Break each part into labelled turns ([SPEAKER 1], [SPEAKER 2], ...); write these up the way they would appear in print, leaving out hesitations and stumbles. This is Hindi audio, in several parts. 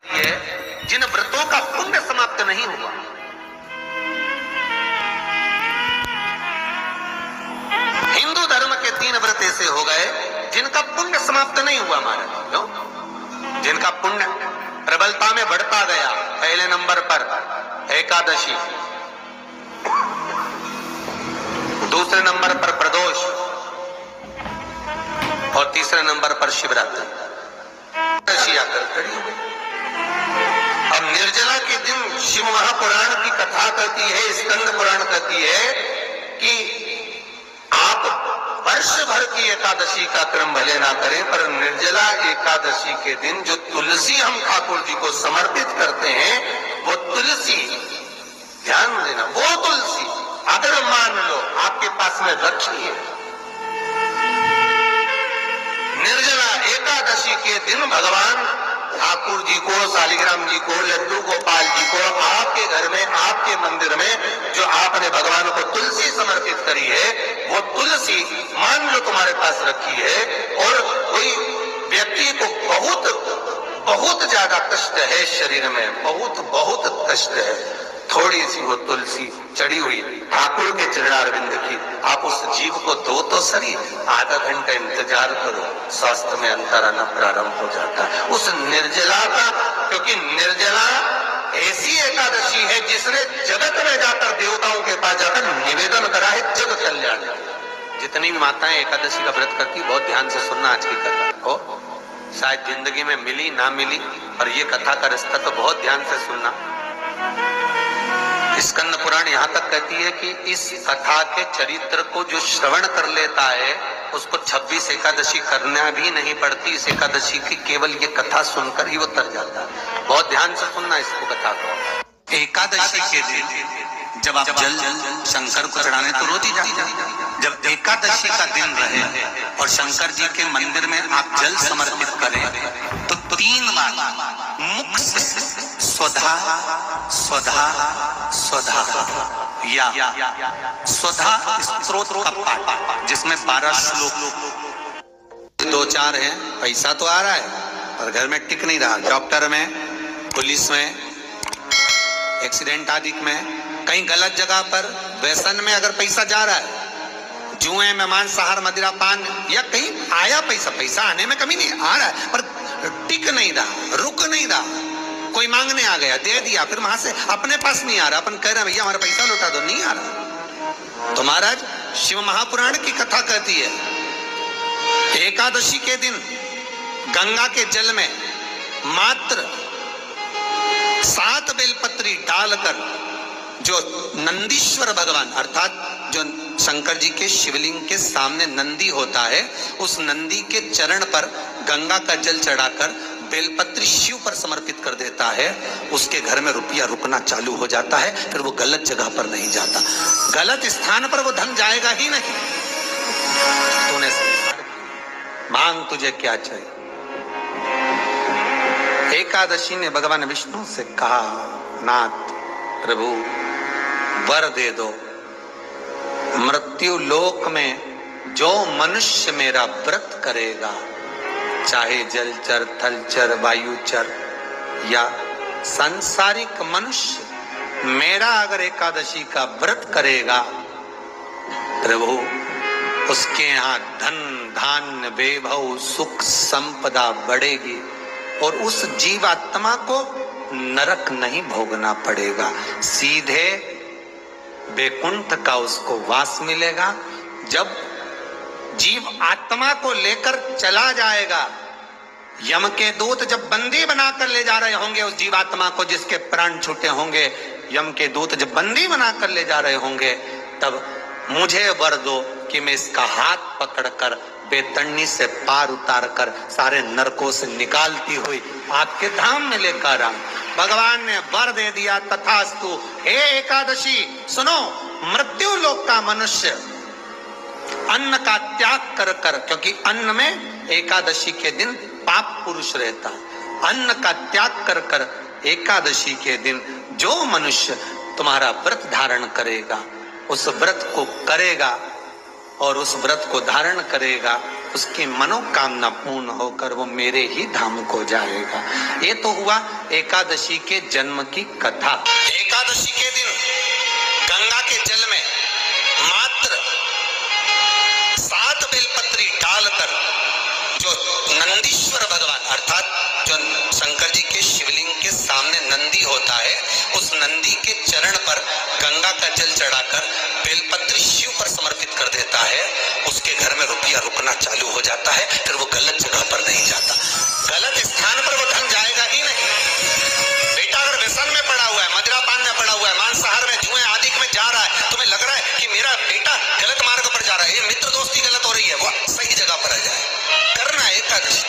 [SPEAKER 1] है जिन व्रतों का पुण्य समाप्त नहीं हुआ। हिंदू धर्म के 3 व्रत ऐसे हो गए जिनका पुण्य समाप्त नहीं हुआ महाराज। क्यों? जिनका पुण्य प्रबलता में बढ़ता गया। पहले नंबर पर एकादशी, दूसरे नंबर पर प्रदोष और तीसरे नंबर पर शिवरात्रि। आकर खड़ी हो गई। अब निर्जला के दिन शिव महापुराण की कथा कहती है, स्कंद पुराण कहती है कि आप वर्ष भर की एकादशी का क्रम भले ना करें, पर निर्जला एकादशी के दिन जो तुलसी हम ठाकुर जी को समर्पित करते हैं, वो तुलसी, ध्यान देना, वो तुलसी अगर मान लो आपके पास में रखी है, निर्जला एकादशी के दिन भगवान ठाकुर जी को, शालिग्राम जी को, लड्डू गोपाल जी को आपके घर में, आपके मंदिर में जो आपने भगवान को तुलसी समर्पित करी है, वो तुलसी मान लो तुम्हारे पास रखी है और कोई व्यक्ति को बहुत ज्यादा कष्ट है, शरीर में बहुत कष्ट है, थोड़ी सी वो तुलसी चढ़ी हुई ठाकुर के चरणारविंद की, आप उस जीव को दो तो सही, आधा घंटा इंतजार करो, स्वास्थ्य में अंतर आना प्रारंभ हो जाता है उस निर्जला का। क्योंकि निर्जला ऐसी एकादशी है जिसने जगत में जाकर, देवताओं के पास जाकर निवेदन करा है जग कल्याण। जितनी भी माताएं एकादशी का व्रत करती, बहुत ध्यान से सुनना आज की कथा को, शायद जिंदगी में मिली ना मिली, और ये कथा का रिश्ता तो बहुत ध्यान से सुनना। स्कंद पुराण यहाँ तक कहती है कि इस कथा के चरित्र को जो श्रवण कर लेता है, उसको 26 एकादशी करना भी नहीं पड़ती। इस एकादशी की केवल ये कथा सुनकर ही वो तर जाता है। बहुत ध्यान से सुनना इसको, कथा को। एकादशी के दिन जब आप जल शंकर को चढ़ाने तो रोज ही जाते, जब एकादशी का दिन रहे और शंकर जी के मंदिर में आप जल समर्पित करें तो 3 बार मुख से स्वधा स्वधा स्वधा या स्वधा स्तोत्र का पाठ, जिसमें 12 श्लोक, 2-4 हैं। पैसा तो आ रहा है पर घर में टिक नहीं रहा, डॉक्टर में, पुलिस में, एक्सीडेंट आदि में, कहीं गलत जगह पर, व्यसन में अगर पैसा जा रहा है, जुए में, मांसाहार, मदिरा पान, या कहीं आया पैसा आने में कमी नहीं, आ रहा है पर टिक नहीं रहा, रुक नहीं रहा। कोई मांगने आ गया, दे दिया, फिर वहां से अपने पास नहीं आ रहा, अपन कह रहे हैं भैया हमारा पैसा लौटा दो, नहीं आ रहा। तो महाराज शिव महापुराण की कथा कहती है एकादशी के दिन गंगा के जल में मात्र 7 बेलपत्री डालकर, जो नंदीश्वर भगवान अर्थात जो शंकर जी के शिवलिंग के सामने नंदी होता है, उस नंदी के चरण पर गंगा का जल चढ़ाकर बेलपत्री शिव पर समर्पित कर देता है, उसके घर में रुपया रुकना चालू हो जाता है, फिर वो गलत जगह पर नहीं जाता, गलत स्थान पर वो धन जाएगा ही नहीं। तूने मांग, तुझे क्या चाहिए? एकादशी ने भगवान विष्णु से कहा, नाथ प्रभु वर दे दो, मृत्यु लोक में जो मनुष्य मेरा व्रत करेगा, चाहे जलचर, थलचर, वायुचर या सांसारिक मनुष्य, मेरा अगर एकादशी का व्रत करेगा, प्रभु उसके यहाँ धन धान्य वैभव सुख संपदा बढ़ेगी और उस जीवात्मा को नरक नहीं भोगना पड़ेगा, सीधे वैकुंठ का उसको वास मिलेगा। जब जीव आत्मा को लेकर चला जाएगा, यम के दूत जब बंदी बनाकर ले जा रहे होंगे उस जीवात्मा को, जिसके प्राण छूटे होंगे, यम के दूत जब बंदी बनाकर ले जा रहे होंगे, तब मुझे वर दो कि मैं इसका हाथ पकड़कर बेतरनी से पार उतार कर सारे नरकों से निकालती हुई आपके धाम में लेकर आऊं। भगवान ने वर दे दिया, तथास्तु। हे एकादशी सुनो, मृत्यु लोक का मनुष्य अन्न का त्याग कर कर, क्योंकि अन्न में एकादशी के दिन पाप पुरुष रहता, अन्न का त्याग कर कर एकादशी के दिन जो मनुष्य तुम्हारा व्रत धारण करेगा, उस व्रत को करेगा और उस व्रत को धारण करेगा, उसकी मनोकामना पूर्ण होकर वो मेरे ही धाम को जाएगा। ये तो हुआ एकादशी के जन्म की कथा। एकादशी के दिन गंगा के जल में मात्र 7 बेलपत्री डालकर जो नंदीश्वर भगवान अर्थात जो शंकर जी के शिवलिंग के सामने नंदी होता है, उस नंदी के चरण पर गंगा का जल चढ़ाकर बेलपत्री शिव पर समर्पित कर देता है, उसके घर में रुपया रुकना चालू हो जाता है। फिर वो गलत जगह पर नहीं जाता, गलत स्थान पर वो धन जाएगा ही नहीं। बेटा अगर व्यसन में पड़ा हुआ है, मदिरापान में पड़ा हुआ है, मांसाहार में, जुए आदि में जा रहा है, तुम्हें लग रहा है कि मेरा बेटा गलत मार्ग पर जा रहा है, ये मित्र दोस्ती गलत हो रही है, वो सही जगह पर आ जाए। करना है एकादशी।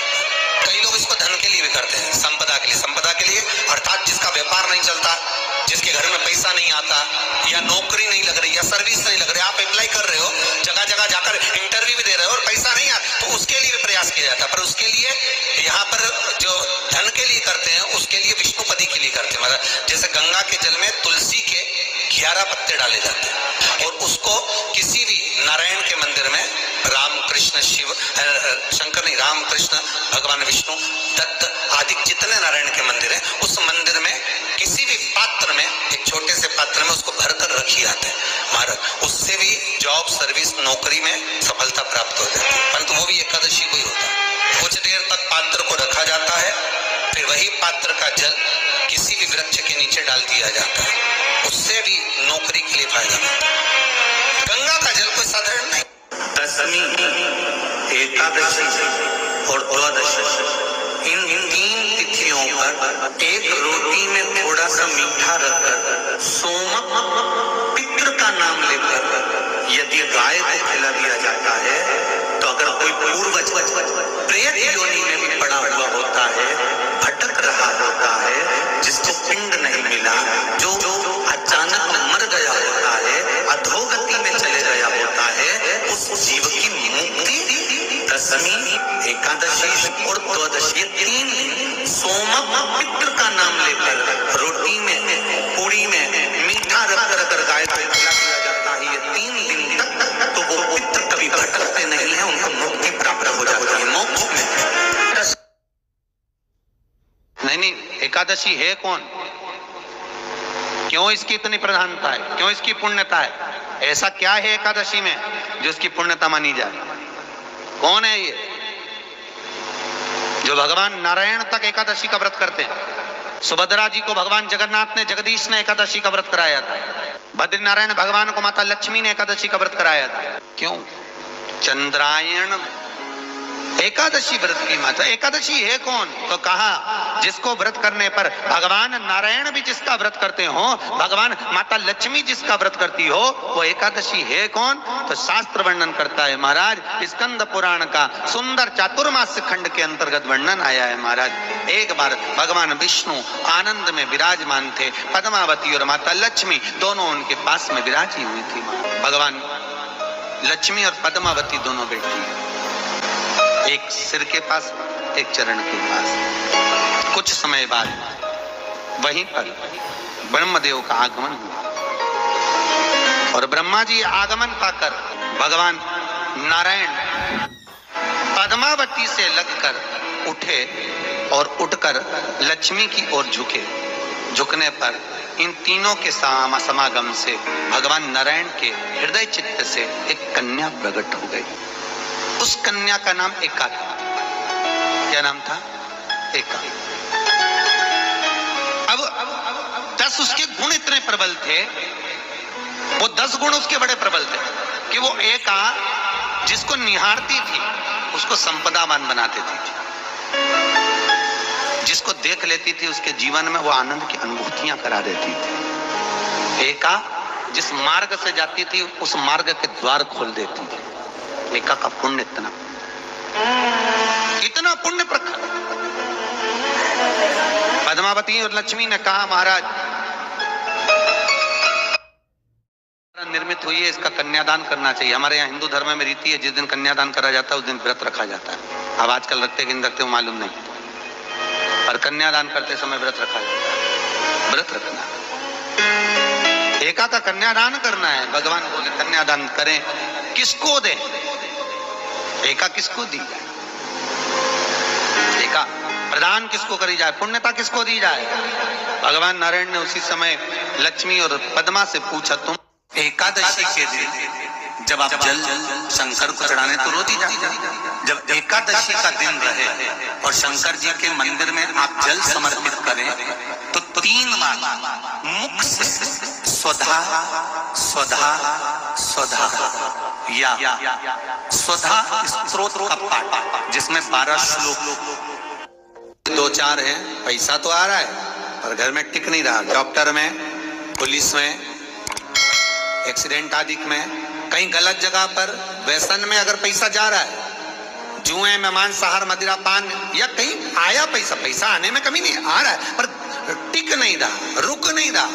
[SPEAKER 1] कई लोग इसको धन के लिए भी करते हैं, संपदा के लिए। संपदा के लिए अर्थात जिसका व्यापार नहीं चलता, जिसके घर में पैसा नहीं आता, या नौकरी नहीं लग रही, या सर्विस नहीं लग रही, आप अप्लाई कर रहे हो, जगह जगह जाकर इंटरव्यू भी दे रहे हो और पैसा नहीं आता, तो उसके लिए भी प्रयास किया जाता है। पर उसके लिए यहाँ पर जो धन के लिए करते हैं, उसके लिए विष्णुपदी के लिए करते हैं। मतलब जैसे गंगा के जल में तुलसी के 11 पत्ते डाले जाते हैं और उसको किसी भी नारायण के मंदिर में राम कृष्ण शिव शंकर नहीं, राम कृष्ण भगवान विष्णु दत्त आदि जितने नारायण के मंदिर हैं, उस मंदिर में किसी भी पात्र में, एक छोटे से पात्र में उसको भरकर रखी जाते हैं महाराज। उससे भी जॉब सर्विस नौकरी में सफलता प्राप्त हो जाती है। परंतु वो भी एकादशी को ही होता है। कुछ देर तक पात्र को रखा जाता है, फिर वही पात्र का जल किसी भी वृक्ष के नीचे डाल दिया जाता है, उससे भी नौकरी के लिए फायदा मिलता है। गंगा का जल कोई साधारण नहीं। दशमी, एकादशी और द्वादशी, इन 3 तिथियों पर एक रोटी में थोड़ा सा मीठा रखकर सोमक पितृ का नाम लेकर यदि गाय को खिला दिया जाता है, तो अगर कोई पूर्वज प्रेत योनि में भी पड़ा हुआ होता है, भटक रहा होता है, जिसको पिंड नहीं मिला, जो अचानक मर गया होता है, अधोगति में चले गया होता है, उस जीव की मुक्ति दशमी, एकादशी और द्वादशी 3 दिन सोमक पितृ का नाम लेकर रोटी में, पूरी में मीठा रखकर अगर गाय को खिला दिया जाता है ये 3 दिन तक, तो वो पितृ कभी भटकते नहीं है, उनको मुक्ति प्राप्त हो जाती है मोक्ष में। नहीं, एकादशी है कौन, क्यों इसकी इतनी प्रधानता है, क्यों इसकी पुण्यता है, ऐसा क्या है एकादशी में जो इसकी पुण्यता मानी जाए? कौन है ये जो भगवान नारायण तक एकादशी का व्रत करते हैं? सुभद्रा जी को भगवान जगन्नाथ ने, जगदीश ने एकादशी का व्रत कराया था। बद्रीनारायण भगवान को माता लक्ष्मी ने एकादशी का व्रत कराया था। क्यों? चंद्रायण एकादशी व्रत की माता। एकादशी है कौन? तो कहा जिसको व्रत करने पर भगवान नारायण भी जिसका व्रत करते हो, भगवान माता लक्ष्मी जिसका व्रत करती हो, वो एकादशी है कौन? तो शास्त्र वर्णन करता है महाराज, स्कंद पुराण का सुंदर चातुर्मास्य खंड के अंतर्गत वर्णन आया है महाराज। एक बार भगवान विष्णु आनंद में विराजमान थे, पद्मावती और माता लक्ष्मी दोनों उनके पास में विराजी हुई थी। भगवान लक्ष्मी और पद्मावती दोनों बैठी, एक सिर के पास, एक चरण के पास। कुछ समय बाद वहीं पर ब्रह्मदेव का आगमन हुआ और ब्रह्मा जी आगमन पाकर भगवान नारायण पद्मावती से लगकर उठे और उठकर लक्ष्मी की ओर झुके। झुकने पर इन तीनों के समागम से भगवान नारायण के हृदय चित्त से एक कन्या प्रकट हो गई। उस कन्या का नाम एका था। क्या नाम था? एका। अब 10 उसके गुण इतने प्रबल थे, वो 10 गुण उसके बड़े प्रबल थे कि वो एका जिसको निहारती थी उसको संपदावान बना देती थी, जिसको देख लेती थी उसके जीवन में वो आनंद की अनुभूतियां करा देती थी। एका जिस मार्ग से जाती थी उस मार्ग के द्वार खोल देती थी। एका का पुण्य इतना पुण्य प्रखर। पद्मावती और लक्ष्मी ने कहा महाराज निर्मित हुई है, इसका कन्यादान करना चाहिए। हमारे यहाँ हिंदू धर्म में रीति है, जिस दिन कन्यादान करा जाता है उस दिन व्रत रखा जाता है। अब आजकल रखते कि नहीं रखते मालूम नहीं, पर कन्यादान करते समय व्रत रखा जाता है। व्रत रखना, एका का कन्यादान करना है। भगवान बोले कन्यादान करें, किसको दें? एका किसको दी जाए, एका प्रदान किसको करी जाए, पुण्यता किसको दी जाए। भगवान नारायण ने उसी समय लक्ष्मी और पद्मा से पूछा, तुम एकादशी के दिन जब आप जल शंकर को चढ़ाने तो रोज ही जाते, जब एकादशी का दिन रहे और शंकर जी के मंदिर में आप जल समर्पित करें तो 3 बार मुख से स्वधा स्वधा स्वधा या स्वधा स्तोत्र का पाठ, जिसमें 12 श्लोक 2-4 हैं। पैसा तो आ रहा है पर घर में टिक नहीं रहा, डॉक्टर में, पुलिस में, एक्सीडेंट आदि में, कहीं गलत जगह पर व्यसन में अगर पैसा जा रहा है, जुए में, मांसाहार, मदिरा पान, या कहीं आया पैसा, पैसा आने में कमी नहीं, आ रहा है पर टिक नहीं रहा, रुक नहीं रहा,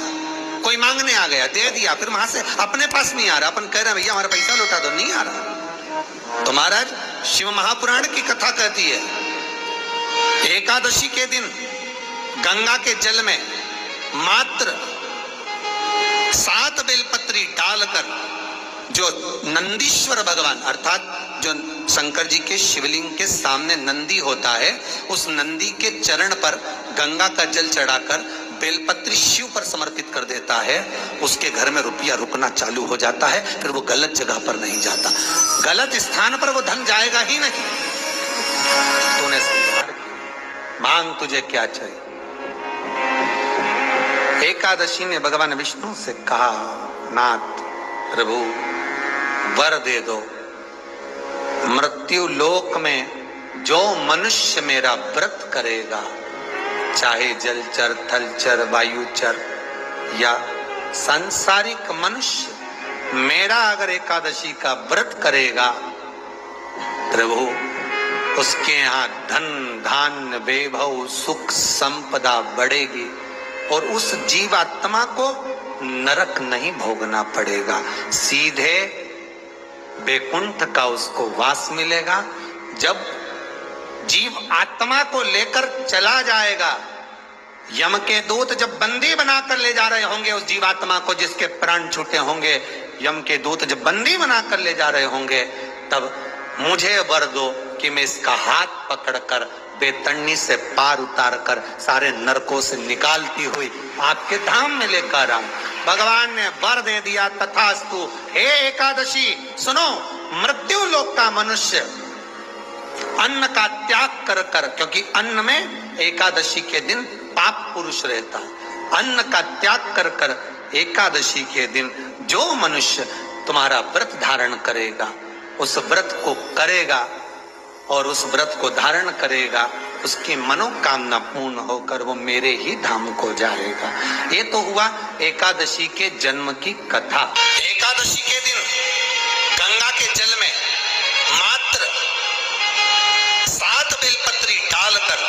[SPEAKER 1] कोई मांगने आ गया, दे दिया, फिर वहां से अपने पास नहीं आ रहा, अपन कह रहे हैं भैया हमारा पैसा लौटा दो, नहीं आ रहा। तो महाराज शिव महापुराण की कथा कहती है, एकादशी के दिन गंगा के जल में मात्र 7 बेलपत्री डालकर जो नंदीश्वर भगवान अर्थात जो शंकर जी के शिवलिंग के सामने नंदी होता है, उस नंदी के चरण पर गंगा का जल चढ़ाकर बेलपत्री शिव पर समर्पित कर देता है, उसके घर में रुपया रुकना चालू हो जाता है, फिर वो गलत जगह पर नहीं जाता, गलत स्थान पर वो धन जाएगा ही नहीं। तूने मांग तुझे क्या चाहिए। एकादशी ने भगवान विष्णु से कहा, नाथ प्रभु वर दे दो, मृत्यु लोक में जो मनुष्य मेरा व्रत करेगा, चाहे जलचर, थलचर, वायुचर या सांसारिक मनुष्य मेरा अगर एकादशी का व्रत करेगा, प्रभु उसके यहाँ धन धान्य वैभव सुख संपदा बढ़ेगी और उस जीवात्मा को नरक नहीं भोगना पड़ेगा, सीधे वैकुंठ का उसको वास मिलेगा। जब जीव आत्मा को लेकर चला जाएगा, यम के दूत जब बंदी बनाकर ले जा रहे होंगे उस जीवात्मा को, जिसके प्राण छूटे होंगे, यम के दूत जब बंदी बनाकर ले जा रहे होंगे, तब मुझे वर दो कि मैं इसका हाथ पकड़कर बेतन्नी से पार उतार कर सारे नरकों से निकालती हुई आपके धाम में लेकर आऊं। भगवान ने वर दे दिया, तथास्तु। हे एकादशी सुनो, मृत्यु लोक का मनुष्य अन्न का त्याग कर कर, क्योंकि अन्न में एकादशी के दिन पाप पुरुष रहता है, अन्न का त्याग कर कर एकादशी के दिन जो मनुष्य तुम्हारा व्रत धारण करेगा, उस व्रत को करेगा और उस व्रत को धारण करेगा, उसकी मनोकामना पूर्ण होकर वो मेरे ही धाम को जाएगा। ये तो हुआ एकादशी के जन्म की कथा। एकादशी के दिन गंगा के जल में मात्र 7 बेलपत्री डालकर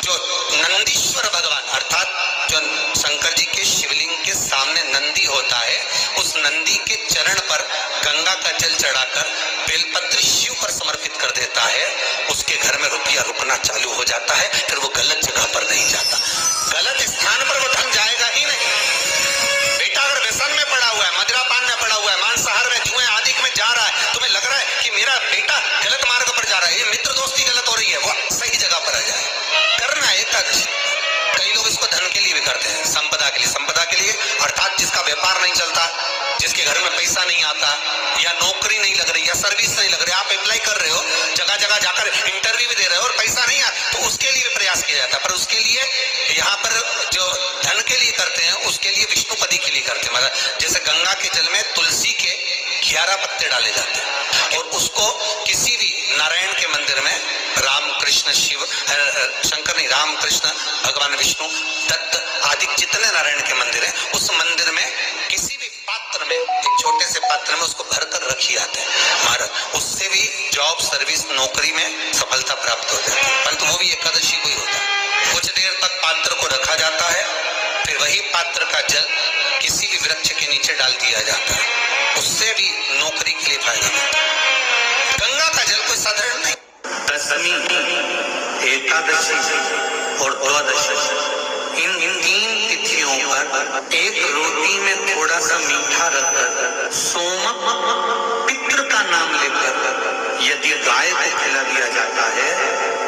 [SPEAKER 1] जो नंदीश्वर भगवान अर्थात जो शंकर जी के शिवलिंग के सामने नंदी होता है, उस नंदी के चरण पर गंगा का जल चढ़ाकर बेलपत्री शिव पर समर्पित कर देता है, उसके घर में रुपया रुकना चालू हो जाता है, फिर वो गलत जगह पर नहीं जाता, गलत स्थान पर वो धन जाएगा ही नहीं। बेटा अगर व्यसन में पड़ा हुआ है, मदिरा पान में पड़ा हुआ है, मांसाहार में, जुए आदि में जा रहा है, तुम्हें लग रहा है कि मेरा बेटा गलत मार्ग पर जा रहा है, ये मित्र दोस्ती गलत हो रही है, वो सही जगह पर आ जाए। करना है एकादशी। कई लोग इसको धन के लिए भी करते हैं, संपदा के लिए, संपदा के लिए अर्थात जिसका व्यापार नहीं चलता, जिसके घर में पैसा नहीं आता, या नौकरी नहीं लग रही, या सर्विस नहीं लग रही, आप अप्लाई कर रहे हो, जगह जगह जाकर इंटरव्यू भी दे रहे हो और पैसा नहीं आता, तो उसके लिए भी प्रयास किया जाता है। पर उसके लिए यहाँ पर जो धन के लिए करते हैं, उसके लिए विष्णुपदी के लिए करते हैं। मतलब जैसे गंगा के जल में तुलसी के 11 पत्ते डाले जाते हैं और उसको किसी भी नारायण के मंदिर में राम कृष्ण शिव शंकर नहीं, राम कृष्ण भगवान विष्णु दत्त आदि जितने नारायण के मंदिर हैं, उस मंदिर में किसी भी पात्र में, एक छोटे से पात्र में उसको भरकर रखी जाते हैं महाराज, उससे भी जॉब सर्विस नौकरी में सफलता प्राप्त हो जाती है। परंतु वो भी एकादशी को ही होता है। कुछ देर तक पात्र को रखा जाता है, फिर वही पात्र का जल किसी भी वृक्ष के नीचे डाल दिया जाता है, उससे भी नौकरी के लिए फायदा होता है। गंगा का जल कोई साधारण नहीं। दशमी, एकादशी और द्वादशी, इन 3 तिथियों पर एक रोटी में थोड़ा सा मीठा रखकर सोमक पितृ का नाम लेकर यदि गाय को खिला दिया जाता है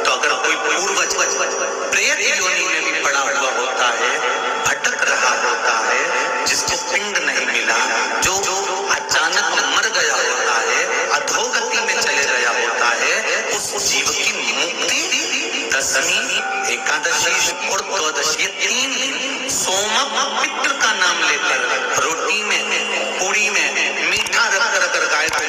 [SPEAKER 1] तो अगर कोई पूर्वज प्रेत योनि में भी पड़ा हुआ होता है, भटक रहा होता है, जिसको पिंड नहीं मिला, जो अचानक मर गया होता है, अधोगति में चले गया होता है, उस जीव की मुक्ति दशमी, एकादशी और द्वादशी, ये 3 दिन सोमक पितृ का नाम लेकर रोटी में, पूरी में मीठा रखकर अगर गाय को